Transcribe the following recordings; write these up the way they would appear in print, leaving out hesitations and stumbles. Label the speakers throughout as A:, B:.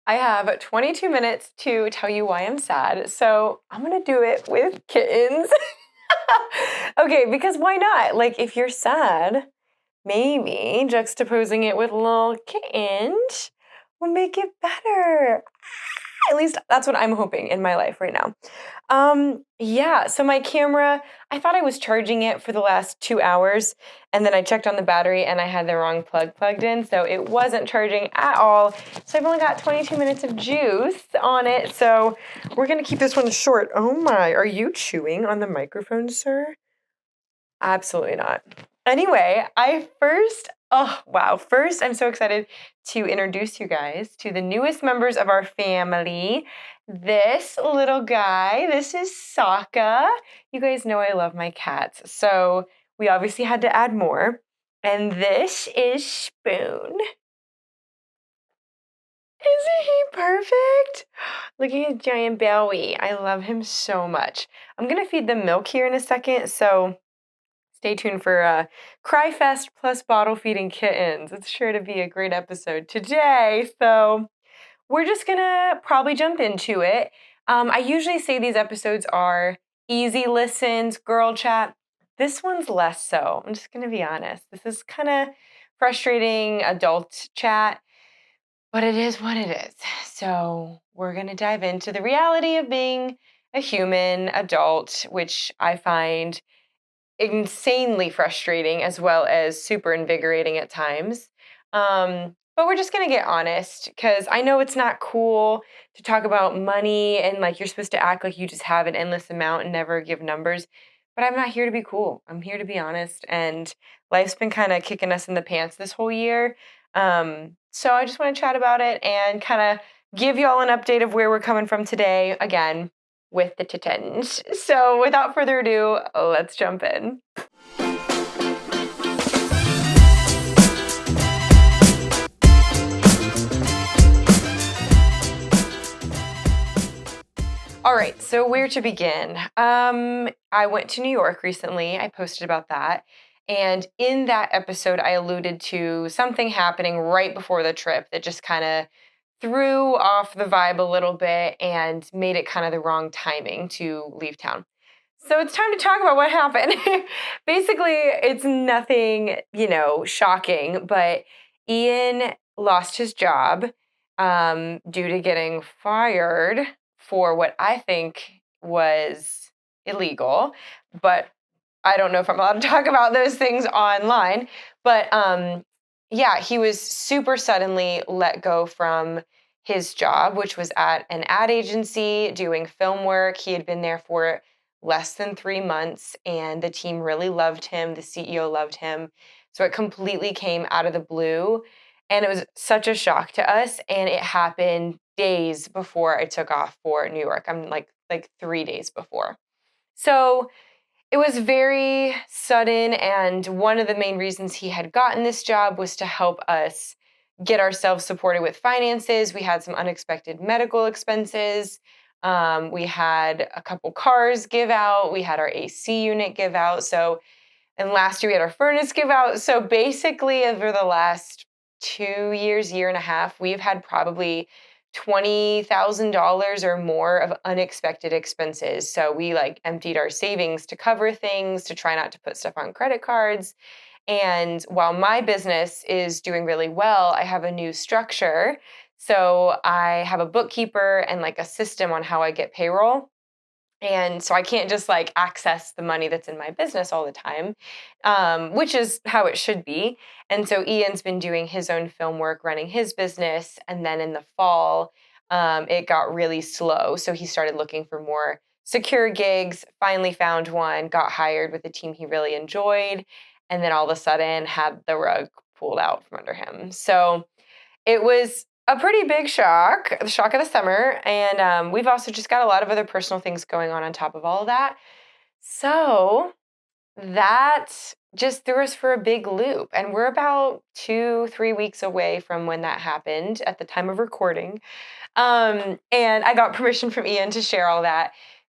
A: I have 22 minutes to tell you why I'm sad, so I'm gonna do it with kittens. Okay, because why not? Like, if you're sad, maybe juxtaposing it with a little kitten will make it better. At least that's what I'm hoping in my life right now. Yeah, so my camera, I thought I was charging it for the last 2 hours, and then I checked on the battery and I had the wrong plug plugged in, so it wasn't charging at all. So I've only got 22 minutes of juice on it, so we're gonna keep this one short. Oh my, are you chewing on the microphone, sir? Absolutely not. Anyway, first, I'm so excited to introduce you guys to the newest members of our family. This little guy, this is Sokka. You guys know I love my cats, so we obviously had to add more. And this is Spoon. Isn't he perfect? Look at his giant belly. I love him so much. I'm gonna feed them milk here in a second, so stay tuned for Cry Fest plus bottle feeding kittens. It's sure to be a great episode today. So we're just gonna probably jump into it. I usually say these episodes are easy listens, girl chat. This one's less so. I'm just gonna be honest. This is kind of frustrating adult chat, but it is what it is. So we're gonna dive into the reality of being a human adult, which I find insanely frustrating as well as super invigorating at times. But we're just gonna get honest because I know it's not cool to talk about money and like you're supposed to act like you just have an endless amount and never give numbers. But I'm not here to be cool. I'm here to be honest. And life's been kind of kicking us in the pants this whole year. So I just want to chat about it and kind of give y'all an update of where we're coming from today. Again, with the kittens. So without further ado, let's jump in. All right, so where to begin? I went to New York recently. I posted about that. And in that episode, I alluded to something happening right before the trip that just kind of threw off the vibe a little bit and made it kind of the wrong timing to leave town. So it's time to talk about what happened. Basically, it's nothing, shocking, but Ian lost his job due to getting fired for what I think was illegal. But I don't know if I'm allowed to talk about those things online. But yeah, he was super suddenly let go from his job, which was at an ad agency doing film work. He had been there for less than 3 months, and the team really loved him. The CEO loved him. So it completely came out of the blue. And it was such a shock to us. And it happened days before I took off for New York. I'm like 3 days before. So it was very sudden. And one of the main reasons he had gotten this job was to help us get ourselves supported with finances. We had some unexpected medical expenses. We had a couple cars give out. We had our AC unit give out. And last year we had our furnace give out. So basically, over the last 2 years, year and a half, we've had probably $20,000 or more of unexpected expenses. So we emptied our savings to cover things, to try not to put stuff on credit cards. And while my business is doing really well, I have a new structure. So I have a bookkeeper and a system on how I get payroll. And so I can't just access the money that's in my business all the time, which is how it should be. And so Ian's been doing his own film work, running his business. And then in the fall, it got really slow. So he started looking for more secure gigs, finally found one, got hired with a team he really enjoyed. And then all of a sudden had the rug pulled out from under him. So it was a pretty big shock, the shock of the summer. And we've also just got a lot of other personal things going on top of all of that. So that just threw us for a big loop. And we're about 2-3 weeks away from when that happened at the time of recording. And I got permission from Ian to share all that.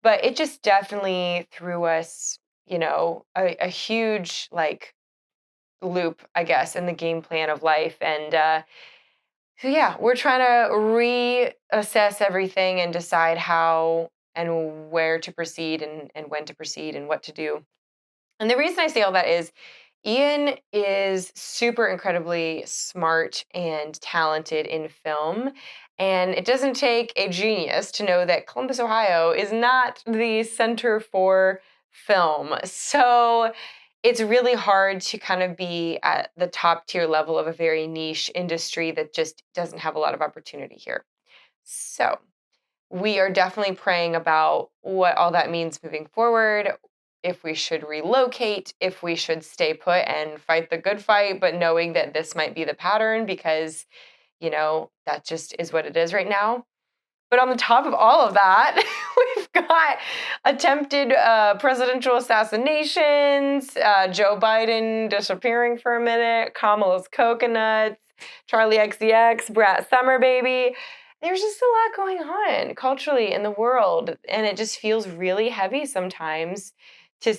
A: But it just definitely threw us, a huge loop, I guess, in the game plan of life. And So yeah, we're trying to reassess everything and decide how and where to proceed and when to proceed and what to do. And the reason I say all that is Ian is super incredibly smart and talented in film. And it doesn't take a genius to know that Columbus, Ohio is not the center for film. So it's really hard to kind of be at the top tier level of a very niche industry that just doesn't have a lot of opportunity here. So we are definitely praying about what all that means moving forward, if we should relocate, if we should stay put and fight the good fight, but knowing that this might be the pattern because, that just is what it is right now. But on the top of all of that, we've got attempted presidential assassinations, Joe Biden disappearing for a minute, Kamala's coconuts, Charlie XCX, Brat Summer Baby. There's just a lot going on culturally in the world, and it just feels really heavy sometimes to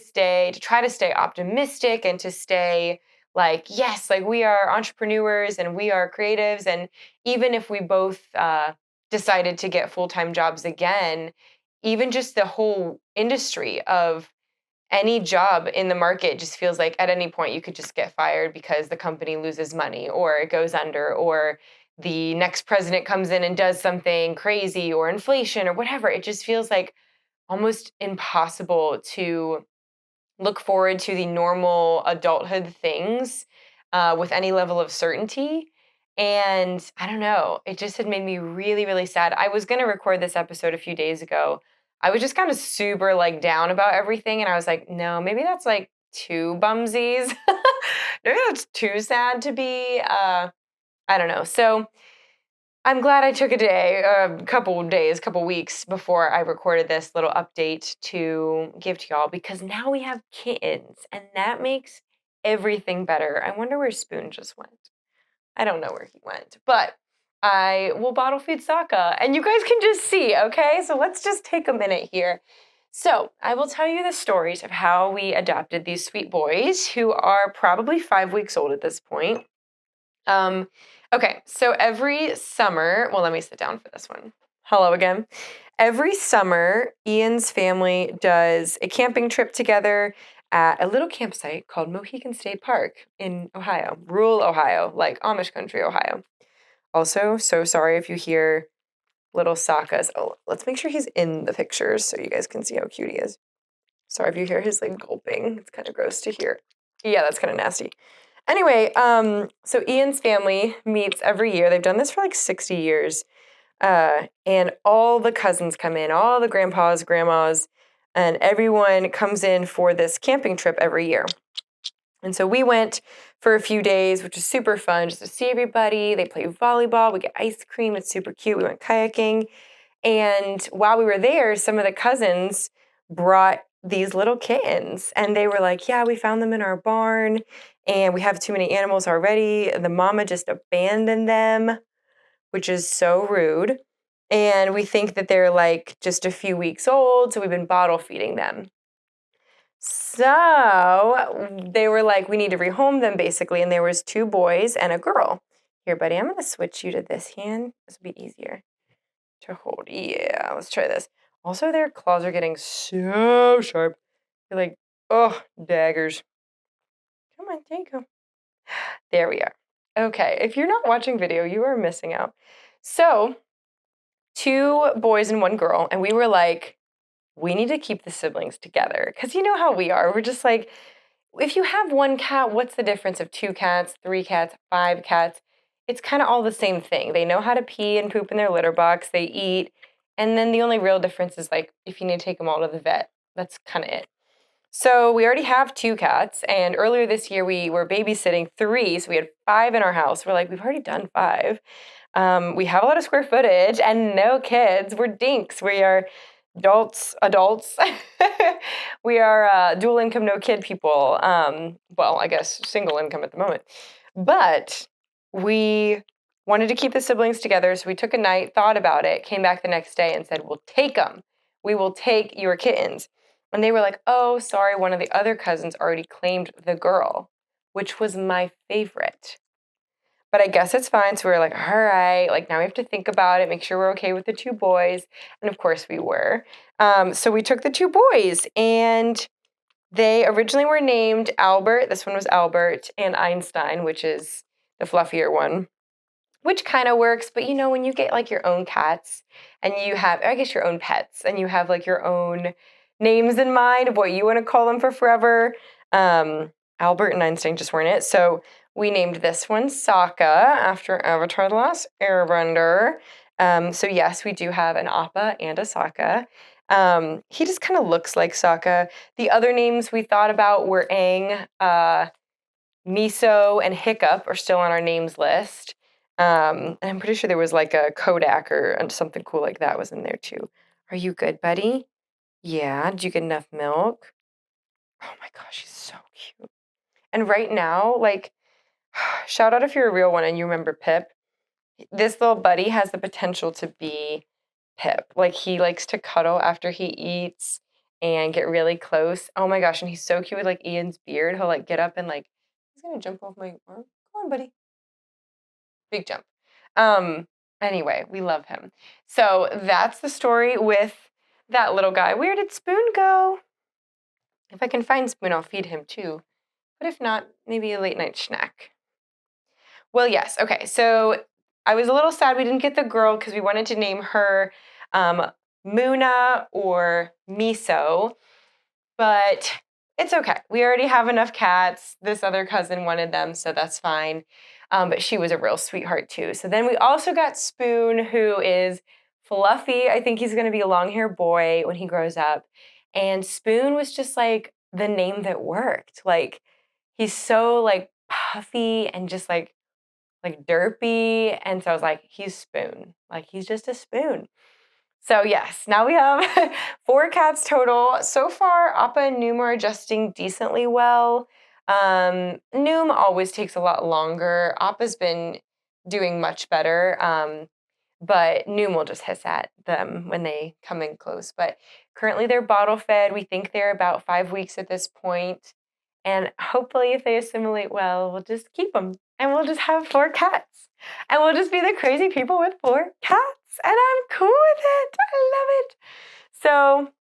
A: try to stay optimistic and to stay like, yes, like we are entrepreneurs and we are creatives, and even if we both decided to get full-time jobs again, even just the whole industry of any job in the market just feels like at any point you could just get fired because the company loses money or it goes under or the next president comes in and does something crazy or inflation or whatever. It just feels like almost impossible to look forward to the normal adulthood things with any level of certainty. And I don't know, it just had made me really, really sad. I was going to record this episode a few days ago. I was just kind of super like down about everything. And I was like, no, maybe that's like too bumsies. Maybe that's too sad to be. I don't know. So I'm glad I took a couple days, couple weeks before I recorded this little update to give to y'all because now we have kittens and that makes everything better. I wonder where Spoon just went. I don't know where he went, but I will bottle feed Sokka and you guys can just see, okay? So let's just take a minute here. So I will tell you the stories of how we adopted these sweet boys who are probably 5 weeks old at this point. Okay, so every summer, well, let me sit down for this one. Hello again. Every summer, Ian's family does a camping trip together at a little campsite called Mohegan State Park in Ohio, rural Ohio, like Amish country, Ohio. Also, so sorry if you hear little Sokka's. Oh, let's make sure he's in the pictures so you guys can see how cute he is. Sorry if you hear his like gulping. It's kind of gross to hear. Yeah, that's kind of nasty. Anyway, so Ian's family meets every year. They've done this for like 60 years. And all the cousins come in, all the grandpas, grandmas, and everyone comes in for this camping trip every year. And so we went for a few days, which was super fun just to see everybody. They play volleyball, we get ice cream, it's super cute. We went kayaking. And while we were there, some of the cousins brought these little kittens and they were like, yeah, we found them in our barn and we have too many animals already. The mama just abandoned them, which is so rude. And we think that they're like just a few weeks old, so we've been bottle feeding them. So they were like, we need to rehome them basically. And there was 2 boys and a girl. Here, buddy, I'm gonna switch you to this hand. This will be easier to hold. Yeah, let's try this. Also, their claws are getting so sharp. They're like, oh, daggers. Come on, there you go. There we are. Okay, if you're not watching video, you are missing out. So, 2 boys and 1 girl, and we were like, we need to keep the siblings together. Because you know how we are. We're just like, if you have 1 cat, what's the difference of 2 cats, 3 cats, 5 cats? It's kind of all the same thing. They know how to pee and poop in their litter box, they eat, and then the only real difference is like if you need to take them all to the vet. That's kind of it. So we already have 2 cats, and earlier this year we were babysitting 3, so we had 5 in our house. We're like, we've already done 5. We have a lot of square footage and no kids. We're dinks. We are adults. We are dual income, no kid people. Well, I guess single income at the moment. But we wanted to keep the siblings together, so we took a night, thought about it, came back the next day and said, we'll take them. We will take your kittens. And they were like, oh, sorry, one of the other cousins already claimed the girl, which was my favorite. But I guess it's fine. So we were like, all right, like now we have to think about it, make sure we're okay with the 2 boys. And of course we were. So we took the 2 boys, and they originally were named Albert. This one was Albert, and Einstein, which is the fluffier one, which kind of works. But you know, when you get like your own cats and you have, I guess, your own pets, and you have like your own names in mind of what you want to call them for forever, Albert and Einstein just weren't it. So we named this one Sokka after Avatar: The Last Airbender. So yes, we do have an Appa and a Sokka. He just kind of looks like Sokka. The other names we thought about were Aang, Miso, and Hiccup are still on our names list. And I'm pretty sure there was like a Kodak or something cool like that was in there too. Are you good, buddy? Yeah. Did you get enough milk? Oh my gosh, he's so cute. And right now, like, shout out if you're a real one and you remember Pip. This little buddy has the potential to be Pip. Like, he likes to cuddle after he eats and get really close. Oh my gosh, and he's so cute with like Ian's beard. He'll like get up and like, he's gonna jump off my arm. Come on, buddy. Big jump. Anyway, we love him. So that's the story with that little guy. Where did Spoon go? If I can find Spoon, I'll feed him too. But if not, maybe a late night snack. Well, yes. Okay. So I was a little sad we didn't get the girl because we wanted to name her Muna or Miso, but it's okay. We already have enough cats. This other cousin wanted them, so that's fine. But she was a real sweetheart too. So then we also got Spoon, who is fluffy. I think he's going to be a long-haired boy when he grows up. And Spoon was just like the name that worked. Like, he's so like puffy and just like derpy. And so I was like, he's Spoon. Like, he's just a spoon. So yes, now we have 4 cats total. So far, Appa and Noom are adjusting decently well. Noom always takes a lot longer. Appa's been doing much better. But Noom will just hiss at them when they come in close. But currently they're bottle fed. We think they're about 5 weeks at this point. And hopefully if they assimilate well, we'll just keep them. And we'll just have 4 cats. And we'll just be the crazy people with 4 cats. And I'm cool with it. I love it. So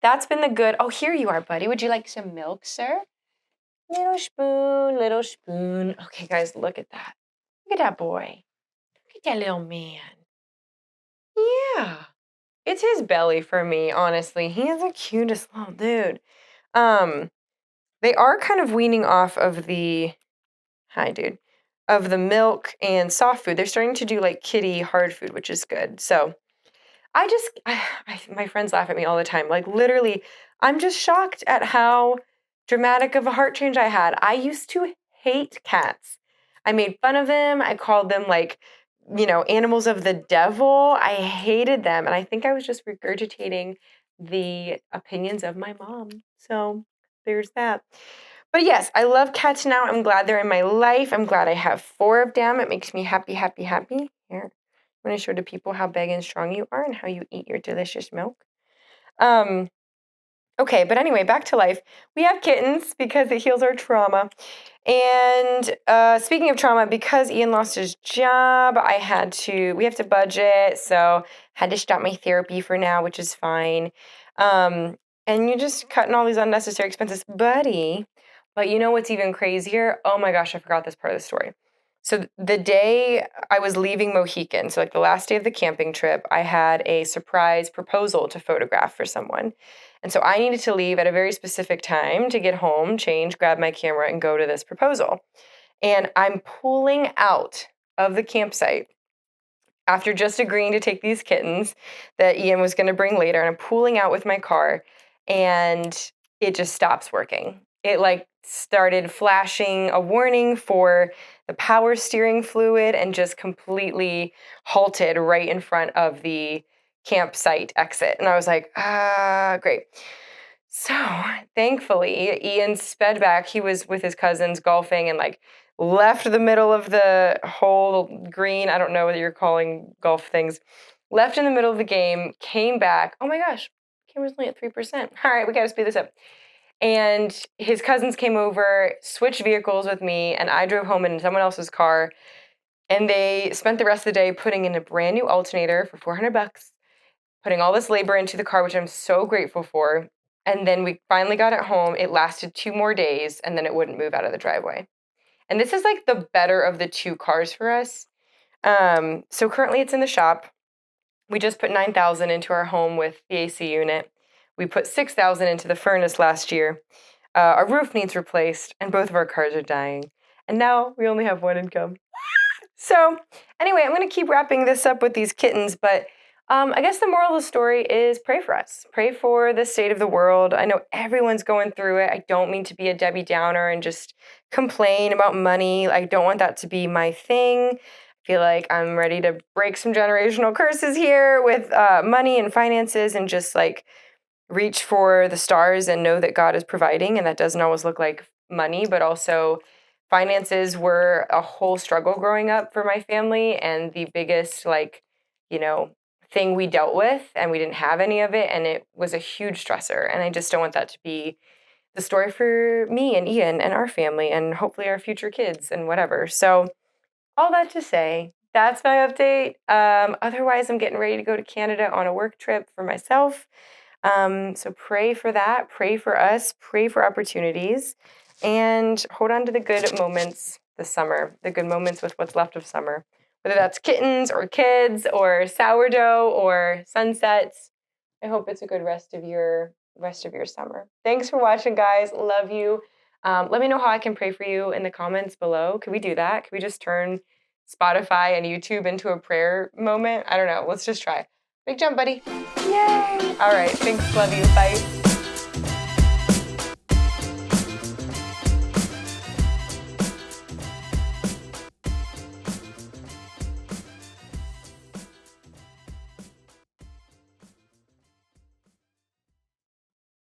A: that's been the good. Oh, here you are, buddy. Would you like some milk, sir? Little spoon, little spoon. Okay, guys, look at that. Look at that boy. Look at that little man. Yeah. It's his belly for me, honestly. He is the cutest little dude. They are kind of weaning off of the hi, dude, of the milk and soft food. They're starting to do like kitty hard food, which is good. So my friends laugh at me all the time. Like, literally, I'm just shocked at how dramatic of a heart change I had. I used to hate cats. I made fun of them. I called them like, animals of the devil. I hated them. And I think I was just regurgitating the opinions of my mom. So there's that. But yes, I love cats now. I'm glad they're in my life. I'm glad I have 4 of them. It makes me happy, happy, happy. Here, I'm going to show to people how big and strong you are and how you eat your delicious milk. Okay, but anyway, back to life. We have kittens because it heals our trauma. And speaking of trauma, because Ian lost his job, we have to budget, so had to stop my therapy for now, which is fine. And you're just cutting all these unnecessary expenses, buddy. But you know what's even crazier? Oh my gosh, I forgot this part of the story. So the day I was leaving Mohican, so like the last day of the camping trip, I had a surprise proposal to photograph for someone. And so I needed to leave at a very specific time to get home, change, grab my camera, and go to this proposal. And I'm pulling out of the campsite after just agreeing to take these kittens that Ian was going to bring later. And I'm pulling out with my car, and it just stops working. It like started flashing a warning for the power steering fluid and just completely halted right in front of the campsite exit. And I was like, great. So thankfully, Ian sped back. He was with his cousins golfing and like left the middle of the whole green. I don't know what you're calling golf things. Left in the middle of the game, came back. Oh my gosh, camera's only at 3%. All right, we got to speed this up. And his cousins came over, switched vehicles with me, and I drove home in someone else's car. And they spent the rest of the day putting in a brand new alternator for $400, putting all this labor into the car, which I'm so grateful for. And then we finally got it home. It lasted 2 more days, and then it wouldn't move out of the driveway. And this is like the better of the 2 cars for us. So currently it's in the shop. We just put 9,000 into our home with the AC unit. We put 6,000 into the furnace last year. Our roof needs replaced, and both of our cars are dying. And now we only have one income. So anyway, I'm going to keep wrapping this up with these kittens, but I guess the moral of the story is pray for us. Pray for the state of the world. I know everyone's going through it. I don't mean to be a Debbie Downer and just complain about money. I don't want that to be my thing. I feel like I'm ready to break some generational curses here with money and finances and just like reach for the stars and know that God is providing. And that doesn't always look like money, but also finances were a whole struggle growing up for my family, and the biggest thing we dealt with, and we didn't have any of it, and it was a huge stressor. And I just don't want that to be the story for me and Ian and our family and hopefully our future kids and whatever. So all that to say, that's my update. Otherwise, I'm getting ready to go to Canada on a work trip for myself. So pray for that, pray for us, pray for opportunities, and hold on to the good moments this summer, the good moments with what's left of summer, whether that's kittens or kids or sourdough or sunsets. I hope it's a good rest of your summer. Thanks for watching, guys. Love you. Let me know how I can pray for you in the comments below. Could we do that? Could we just turn Spotify and YouTube into a prayer moment? I don't know. Let's just try. Big jump, buddy. Yay! All right. Thanks. Love you. Bye.